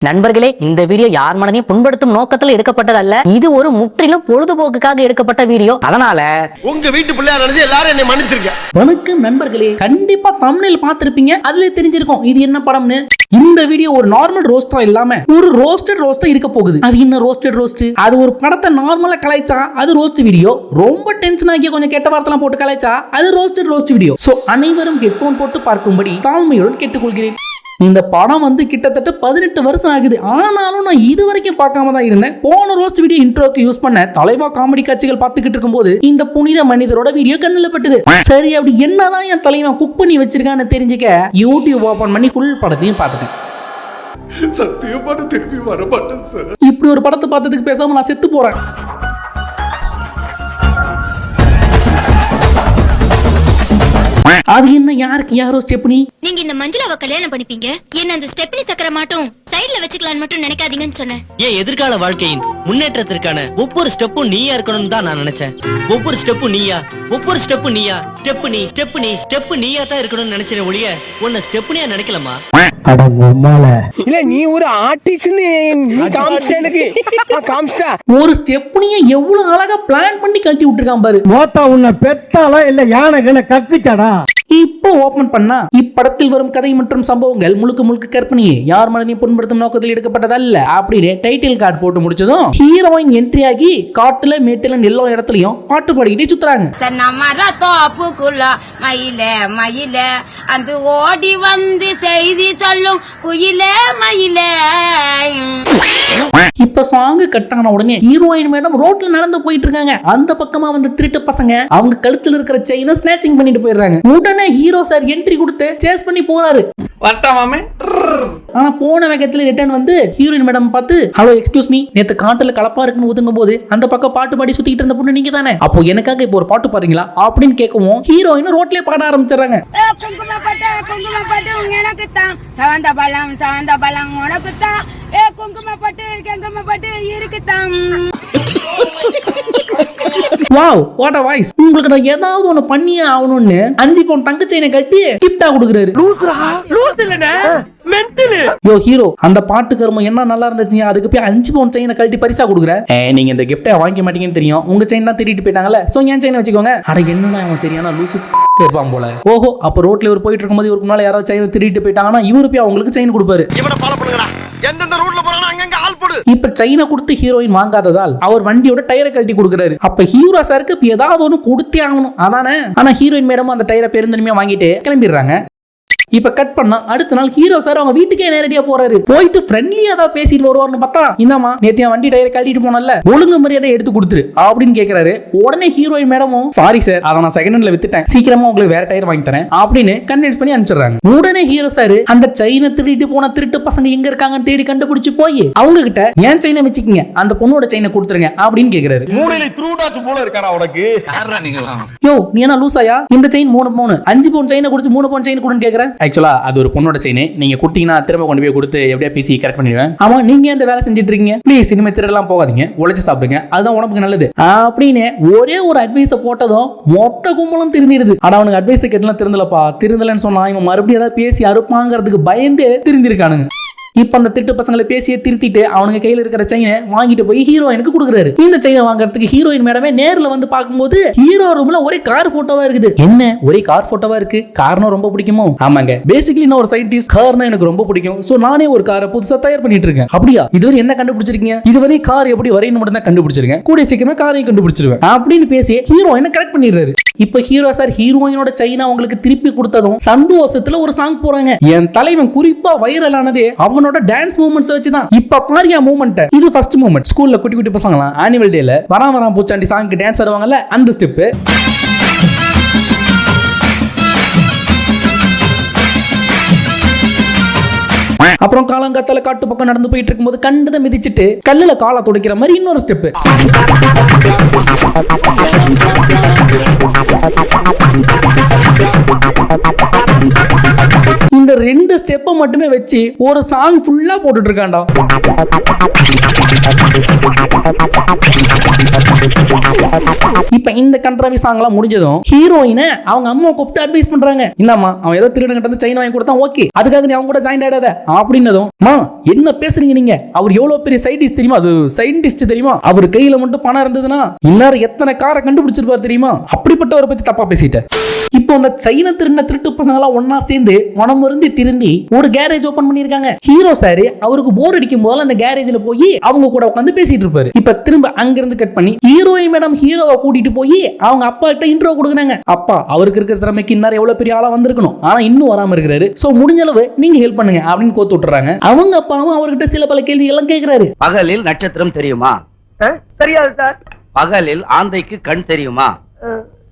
நண்பர்களே, இந்த வீடியோ யார் மனதையும் புண்படுத்தும் நோக்கத்தில் எடுக்கப்பட்டதல்ல. இது ஒரு முற்றிலும் பொழுதுபோக்குக்காக எடுக்கப்பட்ட வீடியோ. அதனால உங்க வீட்டு பிள்ளையா நினைச்சு எல்லாரும் என்னை மன்னிச்சிருக்க. வணக்கம் நண்பர்களே, கண்டிப்பா தம்ப்நெயில் பார்த்திருப்பீங்க. அதுல தெரிஞ்சிருக்கும் இது என்ன படம்னு. இந்த வீடியோ ஒரு நார்மல் ரோஸ்டா இல்லாம ஒரு ரோஸ்டா இருக்க போகுது. அது என்ன ரோஸ்ட்? அது ஒரு படத்தை நார்மலா கலாய்ச்சா அது ரோஸ்ட் வீடியோ. ரொம்ப டென்ஷன் ஆகி கொஞ்சம் கெட்ட வார்த்தைலாம் போட்டு கலாய்ச்சா அது ரோஸ்ட் வீடியோ. சோ அனைவரும் ஹெட்போன் போட்டு பார்க்கும்படி தாழ்மையுடன் கேட்டுக்கொள்கிறேன். இந்த படம் கிட்டத்தட்ட 18 வருஷம் ஆகுது. ஆனாலும் நான் இது வரைக்கும் பார்க்காம தான் இருந்தேன். போன ரோஸ்ட் வீடியோ இன்ட்ரோக்கு யூஸ் பண்ண தலைவா காமெடி காட்சிகள் பார்த்துக்கிட்டு இருக்கும்போது இந்த புனித மனிதரோட வீடியோ கண்ணில் பட்டது. சரி, அப்படி என்னதான் என் தலைவா குக் பண்ணி வச்சிருக்கான்னு தெரிஞ்சுக்க யூடியூப் ஓபன் பண்ணி ஃபுல் படத்தையும் பார்த்துட்டேன். சத்தியமான திருப்பி வர மாட்டேன் சார். இப்படி ஒரு படத்தை பார்த்ததுக்கு பேசாம நான் செத்து போறேன். அது என்ன, யாருக்கு யாரோ ஸ்டெப்னி? நீங்க இந்த மஞ்சளாவை கல்யாணம் பண்ணிப்பீங்க, என்ன அந்த ஸ்டெப்னி சக்கர மாட்டும் சைடுல வச்சுக்கலாம்னு மட்டும் நினைக்காதீங்கன்னு சொன்னேன். என் எதிர்கால வாழ்க்கையின் முன்னேற்றத்திற்கான ஒவ்வொரு ஸ்டெப்பும் நீயா இருக்கணும்னு தான் நான் நினைச்சேன். ஒவ்வொரு ஸ்டெப்பு நீயா ஸ்டெப்பு நீயா தான் இருக்கணும்னு நினைச்சேன் ஒழிய உன்னை ஸ்டெப்னியா நினைக்கலமா. இல்ல நீ ஒரு ஆர்டிஸ்ட்னு காமிச்சிட்டா. ஒரு ஸ்டெப்னியை எவ்வளவு அழகா பிளான் பண்ணி கழட்டி விட்டுருக்கான் பாரு. மோத்தா உன்னை பெத்தாலா இல்ல யானை கக்குச்சாடா. இப்போ ஓபன் பண்ணா இப்படத்தில் வரும் கதை மற்றும் சம்பவங்கள் முழுக்க கற்பனையே, யார் மனதையும் புண்படுத்தும் நோக்கத்தில் எடுக்கப்பட்டதல்ல அப்படின்னு டைட்டில் கார்டு போட்டு முடிச்சதும் ஹீரோயின் என்ட்ரி ஆகி காட்டுல மேட்டுல எல்லா இடத்துலயும் பாட்டு பாடிக்கிட்டே சுத்துறாங்க. மயில அந்த ஓடி வந்து செய்தி சொல்லும் குயிலே மயில. இப்ப சாங் கட்டான உடனே ஹீரோயின் மேடம் ரோட்ல நடந்து போயிட்டு இருக்காங்க. அந்த பக்கமா வந்து திருட்டு பசங்க அவங்க கழுத்துல இருக்கிற செயினை ஸ்நாச்சிங் பண்ணிட்டு போயிடுறாங்க. உடனே ஹீரோ சார் என்ட்ரி கொடுத்து சேஸ் பண்ணி போறாரு. ஆனா போன வேகத்துல ரிட்டர்ன் வந்து ஹீரோயின் மேடம் பார்த்து, ஹலோ எக்ஸ்கியூஸ் மீ, நேத்து காட்டுல கலப்பா இருக்குன்னு ஒதுங்கும் போது அந்த பக்கம் பாட்டு பாடி சுத்திட்டு இருந்த பொண்ணு நீங்க தானே, அப்போ எனக்காக இப்போ ஒரு பாட்டு பாடுறீங்களா அப்படின்னு கேட்கவும் ஹீரோயின் ரோட்லயே பாட ஆரம்பிச்சிடறாங்க. குங்குமப்பட்டு எனக்கு தான், சவந்த பழம் உனக்கு தான், குங்குமப்பட்டு இருக்குதான். Wow, what a voice. உங்களுக்கு நான் ஏதாவது ஒண்ணு பண்ணியே ஆகணும்னு 5 பவுன் தங்க செயினை கட்டி கிஃப்டா கொடுக்குறாரு. யோ ஹீரோ, அந்த பாட்டு கர்மம் என்ன நல்லா இருந்துச்சு, அதுக்கு போய் 5 பவுன் செயினை கழட்டி பரிசா கொடுக்குற. நீங்க இந்த கிஃப்டை வாங்கிக்க மாட்டீங்கன்னு தெரியும், உங்க செயின் தான் திருடிட்டு போயிட்டாங்கல்ல, சோ என் செயினை வச்சுக்கோங்க. அட என்னன்னா அவன் சரியான லூசு இருப்பான் போல. ஓஹோ, அப்ப ரோட்ல இவர் போயிட்டு இருக்கும்போது இவருக்கு முன்னால யாராவது செயினை திருடிட்டு போயிட்டாங்கன்னா இவரு போய் அவங்களுக்கு செயின் கொடுப்பாரு. இவனை ஃபாலோ பண்ணுங்கடா. எந்தெந்த ரூட்ல போறானோ அங்கங்க ஆள் போடு. இப்ப செயினை கொடுத்து ஹீரோயின் வாங்காததால் அவர் வண்டியோட டயரை கழட்டி கொடுக்குறாரு. அப்ப ஹீரோ சாருக்கு ஏதாவது ஒண்ணு கொடுத்தே ஆகணும் அதானே. ஆனா ஹீரோயின் மேடமும் அந்த டயரை பெருந்தன்மையா வாங்கிட்டு கிளம்பிடுறாங்க. இப்ப கட் பண்ணா அடுத்த நாள் ஹீரோ சார் அவங்க வீட்டுக்கே நேரடியா போறாரு. போயிட்டு ஃப்ரெண்ட்லியா தான் பேசிட்டு வருவார்னு பார்த்தா, இந்தாமா நேத்தியா வண்டி டயரை கழட்டிட்டு போனல, ஒழுங்கு மரியாதை எடுத்து கொடுத்துரு அப்படின்னு கேக்குறாரு. உடனே ஹீரோயின் மேடமும், சாரி சார், அதை நான் செகண்ட் ஹேண்ட்ல வித்துட்டேன், சீக்கிரமா உங்களுக்கு வேற டயர் வாங்கி தரேன் அப்படின்னு கன்வின்ஸ் பண்ணி அனுப்பிச்சிடுறாங்க. உடனே ஹீரோ சார் அந்த செயினை திருடிட்டு போன திருட்டு பசங்க எங்க இருக்காங்கன்னு தேடி கண்டுபிடிச்சு போய் அவங்க கிட்ட ஏன் செயினை வச்சுக்கீங்க, அந்த பொண்ணோட செயினை கொடுத்துருங்க அப்படின்னு கேக்குறாரு. மூளையில த்ரூடாச்சு போல இருக்காடா உனக்கு. யோ நீ என்ன லூசாயா, இந்த செயின் 3 பவுன் 5 பவுன் செயினை கொடுத்து 3 பவுன் செயின் கொடுன்னு கேக்குற. ஆக்சுவலா அது ஒரு பொண்ணோட செயின், நீங்க குட்டினா திரும்ப கொண்டு போய் கொடுத்து எப்படியா பேசி கரெக்ட் பண்ணிடுவேன். ஆமா, நீங்க இந்த வேலை செஞ்சுட்டு இருக்கீங்க, ப்ளீஸ் இனிமே திருடலாம் போகாதீங்க, உழைச்சு சாப்பிடுங்க, அதுதான் உடம்புக்கு நல்லது அப்படின்னு ஒரே ஒரு அட்வைஸ் போட்டதும் மொத்த கும்பலும் திருந்திடுது. ஆனா அவனுக்கு அட்வைஸ் கேட்டலாம் திருந்தலப்பா, திருந்தலன்னு சொன்னா இவன் மறுபடியும் ஏதாவது பேசி அறுப்பாங்கிறதுக்கு பயந்து திருந்திருக்கானுங்க. இப்ப அந்த திட்டு பசங்களை பேசியே திருத்திட்டு அவனுக்கு கையில இருக்கிற செயினை வாங்கிட்டு போய் ஹீரோயினுக்கு கொடுக்குறாரு. இந்த செயினை வாங்குறதுக்கு ஹீரோயின் மேடமே நேர்ல வந்து பார்க்கும்போது ஹீரோ ரூம்ல ஒரே கார் போட்டோவா இருக்குது. என்ன ஒரே கார் போட்டோவா இருக்கு, காரணம் ரொம்ப பிடிக்குமோ? ஆமாங்க, பேசிக்கலி நான் ஒரு சயின்டிஸ்ட், கார்னா எனக்கு ரொம்ப பிடிக்கும், சோ நானே ஒரு காரை புதுசா தயார் பண்ணிட்டு இருக்கேன். அப்படியா, இதுவரை என்ன கண்டுபிடிச்சிருக்கீங்க? இதுவரை கார் எப்படி வரையணும் மட்டும் தான் கண்டுபிடிச்சிருக்கேன், கூடிய சீக்கிரமா காரையும் கண்டுபிடிச்சிருவேன் அப்படின்னு பேசி ஹீரோயினை கரெக்ட் பண்ணிடுறாரு. இப்ப ஹீரோ சார் ஹீரோயினோட செயினை அவங்களுக்கு திருப்பி கொடுத்ததும் சந்தோஷத்துல ஒரு சாங் போறாங்க. என் தலைவன் குறிப்பா வைரல் ஆனதே அவனோட டான்ஸ் மூவ்மெண்ட்ஸ் வச்சுதான். இப்ப பாரியா மூவ்மெண்ட், இது ஃபர்ஸ்ட் மூவ்மெண்ட். ஸ்கூல்ல குட்டி குட்டி பசங்கலாம் ஆனுவல் டேல வரான் பூச்சாண்டி சாங்க்கு டான்ஸ் ஆடுவாங்கல்ல, அந்த ஸ்டெப். அப்புறம் காலங்காத்தால காட்டு பக்கம் நடந்து போயிட்டு இருக்கும்போது கண்டதை மிதிச்சிட்டு கல்லுல காலை துடைக்கிற மாதிரி இன்னொரு ஸ்டெப். இந்த 2 ஸ்டெப்பை மட்டுமே வச்சு ஒரு சாங் ஃபுல்லா போட்டுட்டு இருக்கான்டா. இப்ப இந்த கண்ட்ராவி சாங்லாம் முடிஞ்சதும் ஹீரோயினை அவங்க அம்மா கூப்பிட்டு அட்வைஸ் பண்றாங்க. இல்லம்மா அவன் ஏதோ திருடங்கிட்ட வந்து செயின் வாங்கி கொடுத்தா ஓகே, அதுக்காக நீ அவங்க கூட ஜாயின் ஆயிடாத அப்படின்னதும், மா என்ன பேசுறீங்க நீங்க, அவர் எவ்வளவு பெரிய சயின்டிஸ்ட் தெரியுமா, அது சயின்டிஸ்ட் தெரியுமா, அவர் கையில மட்டும் பணம் இருந்ததுன்னா இன்னார் எத்தனை காரை கண்டுபிடிச்சிருப்பார் தெரியுமா, அப்படிப்பட்டவரை பத்தி தப்பா பேசிட்டேன். இப்போ அந்த சைனா திருட்டு பசங்க எல்லாம் ஒன்னா சேர்ந்து மனம் வருந்தி திருந்தி ஒரு கேரேஜ் ஓபன் பண்ணிருக்காங்க. ஹீரோ சார் அவருக்கு போர் அடிக்கும் போது அந்த கேரேஜ்ல போய் அவங்க கூட உட்காந்து பேசிட்டு இருப்பாரு. இப்ப திரும்ப அங்கிருந்து கட் பண்ணி ஹீரோயின் மேடம் ஹீரோவை கூட்டிட்டு போய் அவங்க அப்பா கிட்ட இன்ட்ரோ கொடுக்குறாங்க. அப்பா அவருக்கு இருக்கிற திறமைக்கு இன்னார் எவ்வளவு பெரிய ஆளா வந்திருக்கணும், ஆனா இன்னும் வராம இருக்கிறாரு, சோ முடிஞ்ச அளவு நீங்க ஹெல்ப் பண்ணுங்க அப்படின்னு கோத்து விட்டுறாங்க. அவங்க அப்பாவும் அவர்கிட்ட சில பல கேள்வி எல்லாம் கேட்கிறாரு. பகலில் நட்சத்திரம் தெரியுமா? தெரியாது சார். பகலில் ஆந்தைக்கு கண் தெரியுமா?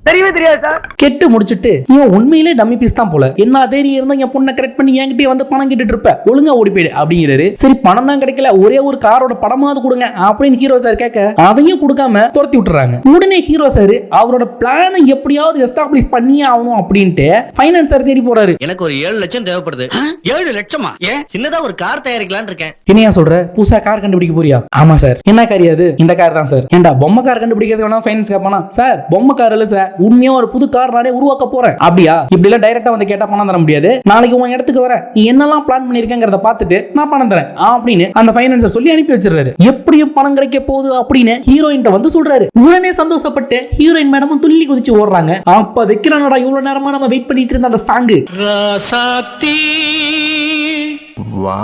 தெரியவே தெரியாது சார். கெட்டு முடிச்சிட்டு இவன் உண்மையிலே டம்மி பீஸ் தான் போல, என்ன தைரியம் இருந்தா என் பொண்ணை கரெக்ட் பண்ணி என்கிட்டயே வந்து பணம் கேட்டுட்டு இருப்ப, ஒழுங்கா ஓடி போயிடு அப்படிங்கிறாரு. சரி பணம் தான் கிடைக்கல, ஒரே ஒரு காரோட படமாவது கொடுங்க அப்படின்னு ஹீரோ சார் கேட்க அதையும் கொடுக்காம துரத்தி விட்டுறாங்க. உடனே ஹீரோ சார் அவரோட பிளானை எப்படியாவது எஸ்டாப்ளிஷ் பண்ணியே ஆகணும் அப்படின்ட்டு ஃபைனான்சர் தேடி போறாரு. எனக்கு ஒரு 7 லட்சம் தேவைப்படுது. 7 லட்சமா? ஏன்? சின்னதா ஒரு கார் தயாரிக்கலாம்னு இருக்கேன். என்னையா சொல்ற, புதுசா கார் கண்டுபிடிக்க போறியா? ஆமா சார். என்ன கார் அது? இந்த கார் தான் சார். ஏண்டா பொம்மை கார் கண்டுபிடிக்கிறது வேணா ஃபைனான்ஸ் கேட்பானா? சார் பொம்மை கார் இல்ல சார், உண்மையா ஒரு புது கார் நானே உருவாக்க போறேன். அப்படியா? இப்படி எல்லாம் டைரக்டா வந்து கேட்டா பணம் தர முடியாது, நாளைக்கு உன் இடத்துக்கு வரேன், நீ என்னெல்லாம் பிளான் பண்ணிருக்கேங்கிறத பார்த்துட்டு நான் பணம் தரேன் அப்படின்னு அந்த ஃபைனான்சர் சொல்லி அனுப்பி வச்சிருக்காரு. எப்படியும் பணம் கிடைக்க போகுது அப்படின்னு ஹீரோயின் வந்து சொல்றாரு. உடனே சந்தோஷப்பட்டு ஹீரோயின் மேடமும் துள்ளி குதிச்சு ஓடுறாங்க. அப்ப வைக்கிறானடா இவ்வளவு நேரமா நம்ம வெயிட் பண்ணிட்டு இருந்த அந்த சாங்கு. ராசாத்தி வா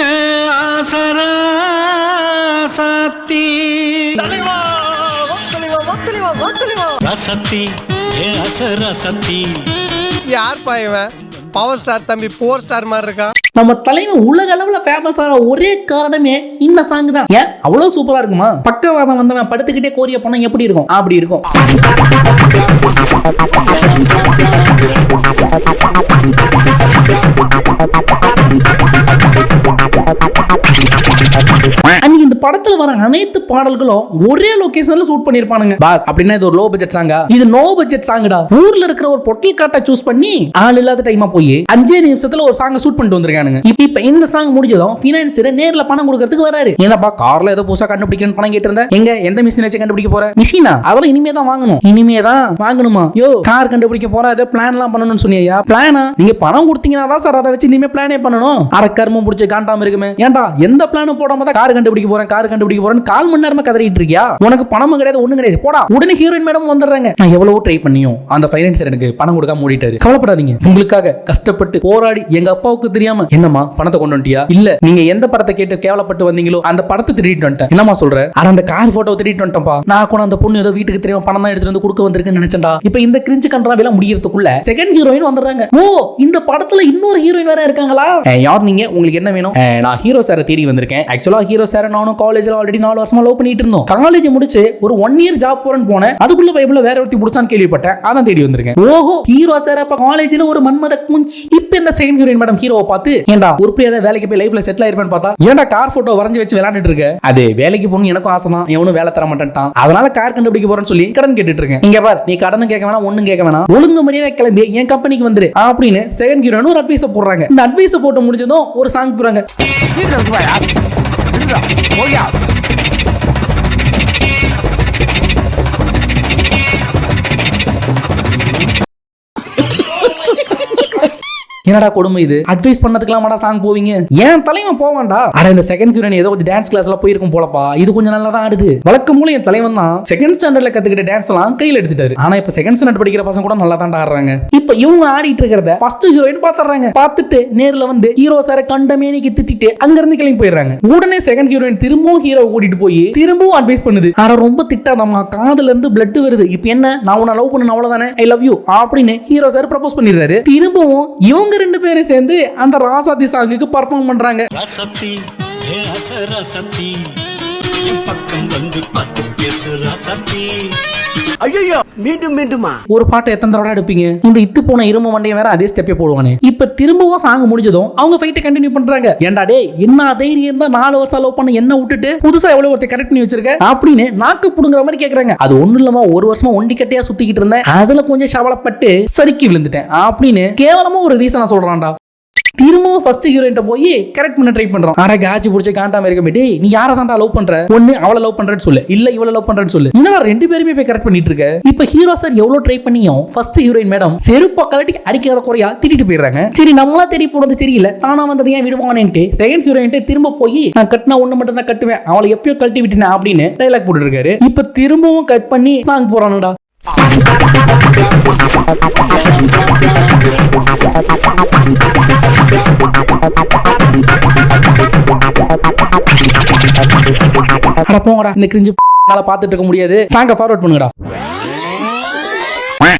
ராசாத்தி ரசத்தி ரசத்தி. யார் பாயவன்? பவர் ஸ்டார் தம்பி 4 ஸ்டார் மாதிரி இருக்கான். நம்ம தலைமை உலக அளவுல ஃபேமஸ் ஆன ஒரே காரணமே இந்த சாங் தான். ஏன் அவ்வளவு சூப்பரா இருக்குமா? பக்கவாதம் வந்தவன் படுத்துக்கிட்டே கோரிய பணம் எப்படி இருக்கும் அப்படி இருக்கும். அன்னைக்கு இந்த படத்துல வர அனைத்து பாடல்களும் ஒரே லொகேஷன்ல ஷூட் பண்ணிருப்பானுங்க. பாஸ் அப்படின்னா இது ஒரு லோ பட்ஜெட் சாங்கா? இது நோ பட்ஜெட் சாங்கடா. ஊர்ல இருக்கிற ஒரு பொட்டல் காட்டை சூஸ் பண்ணி ஆள் இல்லாத டைமா போய் 5 நிமிஷத்துல ஒரு சாங்க ஷூட் பண்ணிட்டு வந்திருக்கானுங்க. இப்ப இந்த சாங் முடிஞ்சதும் ஃபினான்சர் நேர்ல பணம் கொடுக்கிறதுக்கு வராரு. என்னப்பா கார்ல ஏதோ புதுசா கண்டுபிடிக்கணும் பணம் கேட்டு இருந்த, எங்க எந்த மிஷின் வச்சு கண்டுபிடிக்க போற? மிஷினா? அதெல்லாம் இனிமே தான் வாங்கணும். இனிமே தான் வாங்கணுமா? யோ கார் கண்டுபிடிக்க போற ஏதோ பிளான் எல்லாம் பண்ணணும்னு சொன்னியா? பிளானா? நீங்க பணம் கொடுத்தீங்கன்னா தான் சார் அதை வச்சு இனிமே பிளானே பண்ணணும். அரக்கர்மம் பிடிச்ச காண்டாம இருக்குமே. ஏன்டா எந்த பிளானும் போடாம தான் கார் கண்டுபிடிக்க போறேன்னு 4 மணி நேரமா கதறிட்டு இருக்கியா? உனக்கு பணமும் கிடையாது ஒண்ணும் கிடையாது, போடா. உடனே ஹீரோயின் மேடம் வந்துடுறாங்க. நான் எவ்வளவு ட்ரை பண்ணியும் அந்த ஃபைனான்சர் எனக்கு பணம் கொடுக்க மூடிட்டாரு. கவலைப்படாதீங்க, உங்களுக்காக கஷ்டப்பட்டு போராடி எங்க அப்பாவுக்கு தெரியாம என்னமா பணத்தை கொண்டு வந்துட்டியா? இல்ல நீங்க எந்த படத்தை கேட்டு கேவலப்பட்டு வந்தீங்களோ அந்த படத்தை திருடிட்டு வந்துட்டேன். என்னமா சொல்ற? அந்த கார் போட்டோ திருடிட்டு வந்துட்டப்பா. நான் கூட அந்த பொண்ணு ஏதோ வீட்டுக்கு தெரியாம பணம் தான் எடுத்துட்டு வந்து கொடுக்க வந்திருக்குன்னு நினைச்சேன்டா. இப்ப இந்த கிரிஞ்சு கண்ட்ராவில முடியறதுக்குள்ள செகண்ட் ஹீரோயின் வந்துடுறாங்க. ஓ இந்த படத்துல இன்னொரு ஹீரோயின் வேற இருக்காங்களா? யார் நீங்க? உங்களுக்கு என்ன வேணும்? நான் ஹீரோ சாரை தேடி வந்திருக்கேன். ஆக்சுவலா ஹீரோ சார் நானும் காலேஜ்ல ஆல்ரெடி 4 வருஷமா லவ் பண்ணிட்டு இருந்தோம். காலேஜ் முடிச்சு ஒரு 1 இயர் ஜாப் போறேன்னு போனேன். அதுக்குள்ள பைபிள்ல வேற ஒருத்தி புடிச்சான்னு கேள்விப்பட்டேன். அதான் தேடி வந்திருக்கேன். ஓஹோ ஹீரோ சார் அப்ப காலேஜ்ல ஒரு மன்மத குஞ்ச். இப்ப இந்த செகண்ட் ஹீரோயின் மேடம் ஹீரோவை பார்த்து ஏண்டா உருப்படியா வேலைக்கு போய் லைஃப்ல செட்டில் ஆயிருப்பேன்னு பார்த்தா ஏண்டா கார் போட்டோ வரைஞ்சு வச்சு விளையாண்டுட்டு இருக்க? அது வேலைக்கு போகணும் எனக்கும் ஆசை தான், எவனும் வேலை தர மாட்டேன்ட்டான், அதனால கார் கண்டுபிடிக்க போறேன்னு சொல்லி கடன் கேட்டுட்டு இருக்கேன். இங்க பார் நீ கடனும் கேட்க வேணாம் ஒண்ணும் கேட்க வேணாம், ஒழுங்கு மரியாதை கிளம்பி என் கம்பெனிக்கு வந்துரு அப்படின்னு செகண்ட் ஹீரோயின் ஒரு அட்வைஸ் போடுறாங்க. இந்த அட்வைஸ் போட்டு முடிஞ்சதும் ஒரு சாங் போறாங்க. என்னடா கொடுமை இது? அட்வைஸ் பண்ணதுக்கெல்லாம் சாங் போவீங்க? ஏன் தலைவன் போவான்டா. ஆனா இந்த செகண்ட் ஹீரோயின் ஏதோ கொஞ்சம் டான்ஸ் கிளாஸ்ல போயிருக்கும் போலப்பா, இது கொஞ்சம் நல்லா தான் ஆடுது. வழக்கம் போல என் தலைவன் தான் செகண்ட் ஸ்டாண்டர்ட்ல கத்துக்கிட்ட டான்ஸ் எல்லாம் கையில எடுத்துட்டாரு. ஆனா இப்ப செகண்ட் ஸ்டாண்டர்ட் படிக்கிற பசங்க கூட நல்லா தான் ஆடுறாங்க. இப்ப இவங்க ஆடிட்டு இருக்கிறத ஃபர்ஸ்ட் ஹீரோயின் பாத்துறாங்க. பார்த்துட்டு நேர்ல வந்து ஹீரோ சார கண்டமேனிக்கு திட்டிட்டு அங்க இருந்து கிளம்பி போயிடுறாங்க. உடனே செகண்ட் ஹீரோயின் திரும்பவும் ஹீரோ கூட்டிட்டு போய் திரும்பவும் அட்வைஸ் பண்ணுது. ஆனா ரொம்ப திட்டாதம்மா, காதுல இருந்து பிளட் வருது, இப்ப என்ன நான் உன்னை லவ் பண்ண அவ்வளவுதானே, ஐ லவ் யூ அப்படின்னு ஹீரோ சார் ப்ரப்போஸ் பண்ணிடுறாரு. திரும்பவும் இவங்க 2 பேரும் சேர்ந்து அந்த ராசாத்தி சாங்குக்கு பெர்ஃபார்ம் பண்றாங்க. ரசத்தி ரசத்தி பக்கம் வந்து பத்து பேசு ரசத்தி. ஐயோ மீண்டும் மீண்டுமா? ஒரு பாட்டை எத்தனை தடவை எடுப்பீங்க? இந்த இத்து போன இரும்பு மண்டையை வேற அதே ஸ்டெப்பே போடுவானே. இப்ப திரும்பவும் சாங் முடிஞ்சதும் அவங்க ஃபைட்டை கண்டினியூ பண்றாங்க. ஏன்டா டேய், என்ன தைரியம் தான் 4 வருஷம் லவ் பண்ண என்ன விட்டுட்டு புதுசா எவ்வளவு ஒருத்தர் கரெக்ட் பண்ணி வச்சிருக்க அப்படின்னு நாக்கு புடுங்குற மாதிரி கேக்குறாங்க. அது ஒண்ணு இல்லாம 1 வருஷமா ஒண்டி கட்டையா சுத்திக்கிட்டு இருந்தேன், அதுல கொஞ்சம் சவலப்பட்டு சறுக்கி விழுந்துட்டேன் அப்படின்னு கேவலமா ஒரு ரீசனா சொல்றான்டா. திரும்பவும் ஃபர்ஸ்ட் ஹீரோயின்ட்ட போய் கரெக்ட் பண்ண ட்ரை பண்றான். அட காஜி புடிச்ச காண்டாம இருக்க டேய், நீ யாரை தான்டா லவ் பண்ற? ஒண்ணு அவளை லவ் பண்றேன்னு சொல்லு, இல்ல இவளை லவ் பண்றேன்னு சொல்லு. என்னடா ரெண்டு பேருமே போய் கரெக்ட் பண்ணிட்டு இருக்க? இப்ப ஹீரோ சார் எவ்வளவு ட்ரை பண்ணியும் ஃபர்ஸ்ட் ஹீரோயின் மேடம் செருப்ப கலட்டி அடிக்கிற குறையா திட்டிட்டு போயிடுறாங்க. சரி, நம்மளா தேடி போனது தெரியல, தானா வந்தது ஏன் விடுவானேன்ட்டு செகண்ட் ஹீரோயின்ட்ட திரும்ப போய் நான் கட்டினா ஒண்ணு மட்டும் தான் கட்டுவேன், அவளை எப்பயோ கழட்டி விட்டுனேன் அப்படின்னு டைலாக் போட்டு இருக்காரு. இப்ப திரும்பவும் கட் பண்ணி சாங் போறானுடா. அட போங்கடா, இந்த கிரிஞ்சு பார்த்துட்டு இருக்க முடியாது, சாங்க ஃபார்வர்ட் பண்ணுங்கடா.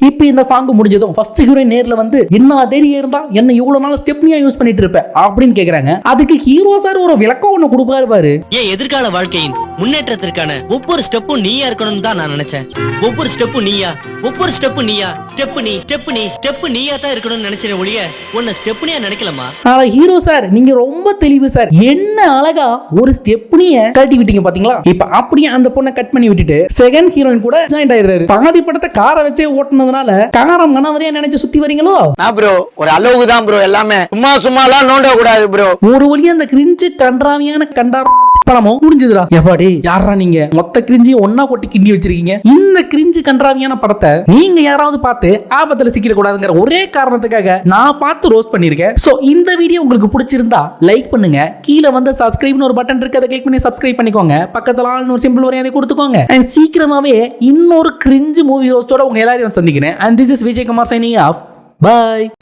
இப்ப இந்த சாங் முடிஞ்சதும் ஃபர்ஸ்ட் ஹீரோயின் நேர்ல வந்து என்ன தைரியம் இருந்தா என்ன இவ்வளவு நாள் ஸ்டெப்னியா யூஸ் பண்ணிட்டு இருப்ப அப்படின்னு கேக்குறாங்க. அதுக்கு ஹீரோ சார் ஒரு விளக்கம் ஒண்ணு கொடுப்பாரு பாரு. என் எதிர்கால வாழ்க்கையின் முன்னேற்றத்திற்கான ஒவ்வொரு ஸ்டெப்பும் நீயா இருக்கணும்னு தான் நான் நினைச்சேன். ஒவ்வொரு ஸ்டெப்பும் நீயா, ஒவ்வொரு ஸ்டெப்பும் நீயா, ஸ்டெப் நீயா தான் இருக்கணும்னு நினைச்சேன் ஒழிய உன்னை ஸ்டெப்னியா நினைக்கலமா. ஆனா ஹீரோ சார் நீங்க ரொம்ப தெளிவு சார், என்ன அழகா ஒரு ஸ்டெப்னிய கழட்டி விட்டீங்க பாத்தீங்களா. இப்ப அப்படியே அந்த பொண்ணை கட் பண்ணி விட்டுட்டு செகண்ட் ஹீரோயின் கூட ஜாயின் ஆயிடுறாரு. பாதி படத்தை காரை வச்சே ஓட்டுனதுனால காரம் கனவரையா நினைச்சு சுத்தி வரீங்களோ? ப்ரோ ஒரு அளவுக்கு தான் ப்ரோ, எல்லாமே சும்மா எல்லாம் நோண்ட கூடாது ப்ரோ. ஒரு வழியா அந்த கிரிஞ்சு கன்றாவியான கண்டார் படமும் முடிஞ்சதுடா. எப்பாடி யாரா நீங்க மொத்த கிரிஞ்சி ஒன்னா கொட்டி கிண்டி வச்சிருக்கீங்க? இந்த கிரிஞ்சு கன்றாவியான படத்தை நீங்க யாராவது பார்த்து ஆபத்துல சிக்கிர கூடாதுங்கிற ஒரே காரணத்துக்காக நான் பார்த்து ரோஸ்ட் பண்ணிருக்கேன். சோ இந்த வீடியோ உங்களுக்கு பிடிச்சிருந்தா லைக் பண்ணுங்க, கீழே வந்து சப்ஸ்கிரைப்னு ஒரு பட்டன் இருக்கு, அதை கிளிக் பண்ணி சப்ஸ்கிரைப் பண்ணிக்கோங்க, பக்கத்துல ஆல்னு ஒரு சிம்பிள் வரையும் அதை கொடுத்துக்கோங்க. அண்ட் சீக்கிரமாவே இன்னொரு கிரிஞ்சு மூவி ரோஸ்டோட உங்க எல்லாரையும் சந்திக்கிறேன். And this is Vijay Kumar signing off. Bye.